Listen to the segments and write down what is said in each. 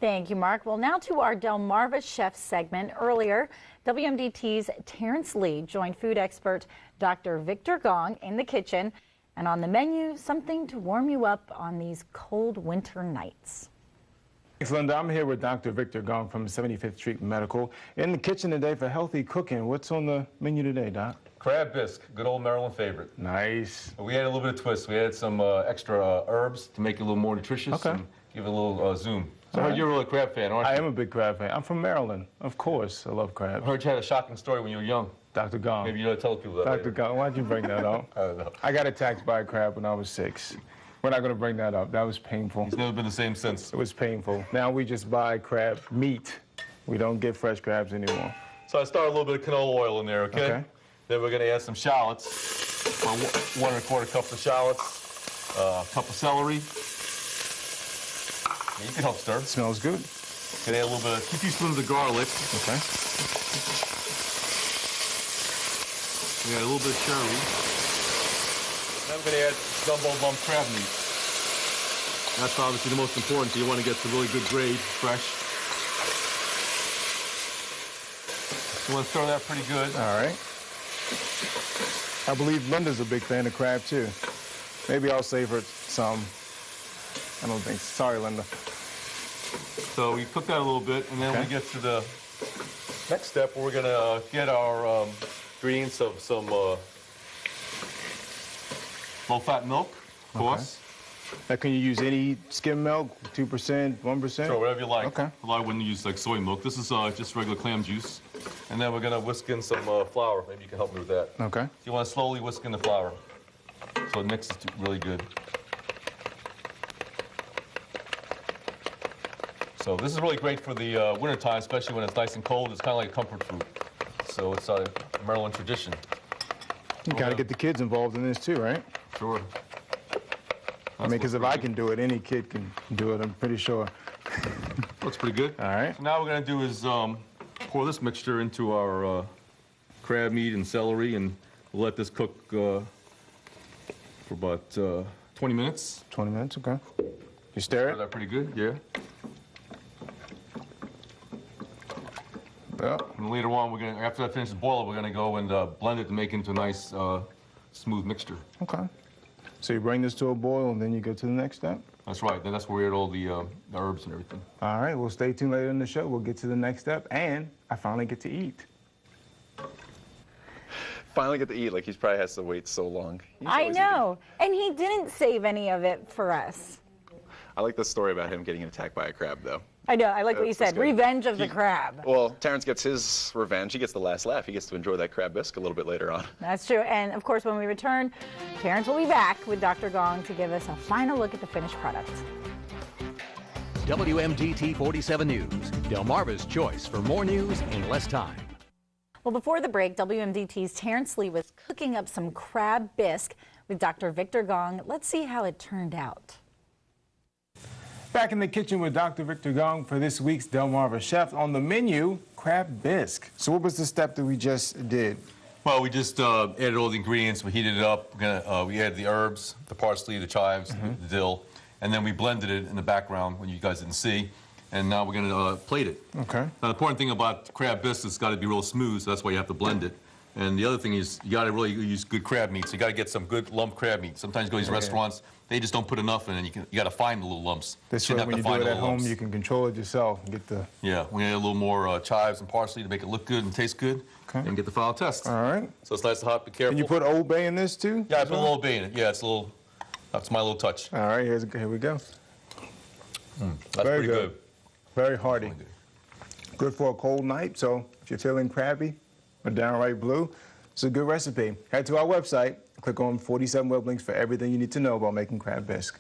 Thank you, Mark. Well, now to our Delmarva Chef segment. Earlier, WMDT's Terrence Lee joined food expert Dr. Victor Gong in the kitchen. And on the menu, something to warm you up on these cold winter nights. Thanks, Linda. I'm here with Dr. Victor Gong from 75th Street Medical in the kitchen today for healthy cooking. What's on the menu today, Doc? Crab bisque, good old Maryland favorite. Nice. We added a little bit of twist. We added some extra herbs to make it a little more nutritious and give it a little zoom. So I heard you're a really crab fan, aren't you? I am a big crab fan. I'm from Maryland. Of course, I love crab. I heard you had a shocking story when you were young. Dr. Gong. Maybe you ought to tell people that Dr. later. Gong, why'd you bring that up? I don't know. I got attacked by a crab when I was 6. We're not going to bring that up. That was painful. It's never been the same since. It was painful. Now we just buy crab meat. We don't get fresh crabs anymore. So I started a little bit of canola oil in there, okay? Then we're going to add some shallots. About 1 1/4 cups of shallots, a cup of celery. Yeah, you can help stir. Smells good. Gonna add a little bit of 2 teaspoons of garlic. Okay. We add a little bit of cherry. Then we're gonna add jumbo lump crab meat. That's obviously the most important, so you want to get the really good grade, fresh. You want to stir that pretty good. All right. I believe Linda's a big fan of crab, too. Maybe I'll save her some. I don't think. Sorry, Linda. So we cook that a little bit, and then we get to the next step where we're going to get our ingredients of some low-fat milk, of course. Now, can you use any skim milk, 2%, 1%? Sure, whatever you like. Okay. A lot wouldn't use like soy milk. This is just regular clam juice. And then we're going to whisk in some flour. Maybe you can help me with that. Okay. You want to slowly whisk in the flour so it mixes really good. So this is really great for the wintertime, especially when it's nice and cold. It's kind of like a comfort food. So it's a Maryland tradition. You got to get the kids involved in this too, right? Sure. I mean, because if I can do it, any kid can do it, I'm pretty sure. Looks pretty good. All right. So now what we're going to do is pour this mixture into our crab meat and celery, and we'll let this cook for about 20 minutes. 20 minutes, okay. You stir it? Is that pretty good? Yeah. Yeah. And later on, after that finishes boiling, we're gonna go and blend it to make it into a nice, smooth mixture. Okay. So you bring this to a boil, and then you go to the next step? That's right. Then that's where we add all the herbs and everything. All right. Well, stay tuned later in the show. We'll get to the next step, and I finally get to eat. Finally get to eat, like he's probably has to wait so long. I know. And he didn't save any of it for us. I like the story about him getting attacked by a crab, though. I know. I like what you said. good. Revenge of the crab. Well, Terrence gets his revenge. He gets the last laugh. He gets to enjoy that crab bisque a little bit later on. That's true. And, of course, when we return, Terrence will be back with Dr. Gong to give us a final look at the finished product. WMDT 47 News, Delmarva's choice for more news in less time. Well, before the break, WMDT's Terrence Lee was cooking up some crab bisque with Dr. Victor Gong. Let's see how it turned out. Back in the kitchen with Dr. Victor Gong for this week's Delmarva Chef. On the menu, crab bisque. So what was the step that we just did? Well, we just added all the ingredients. We heated it up. We added the herbs, the parsley, the chives, the dill, and then we blended it in the background when you guys didn't see. And now we're going to plate it. Okay. Now, the important thing about crab bisque is it's got to be real smooth, so that's why you have to blend it. And the other thing is you got to really use good crab meat. So you got to get some good lump crab meat. Sometimes you go to these restaurants, they just don't put enough in, and you got to find the little lumps. This way, when you do it at home, you can control it yourself and get the... Yeah, we add a little more chives and parsley to make it look good and taste good, and get the final test. All right. So it's nice and hot, be careful. And you put Old Bay in this, too? Yeah, I put a little bay in it. Yeah, it's a little, that's my little touch. All right, here we go. That's pretty good. Very hearty. Really Good for a cold night, so if you're feeling crabby or downright blue, it's a good recipe. Head to our website, click on 47 web links for everything you need to know about making crab bisque.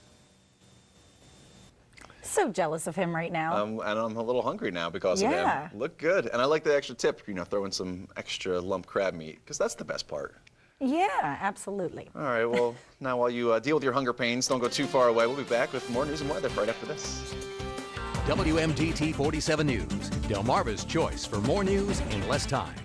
So jealous of him right now. And I'm a little hungry now because of him. Look good. And I like the extra tip, throw in some extra lump crab meat, because that's the best part. Yeah, absolutely. All right, well, now while you deal with your hunger pains, don't go too far away. We'll be back with more news and weather right after this. WMDT 47 News, Delmarva's choice for more news in less time.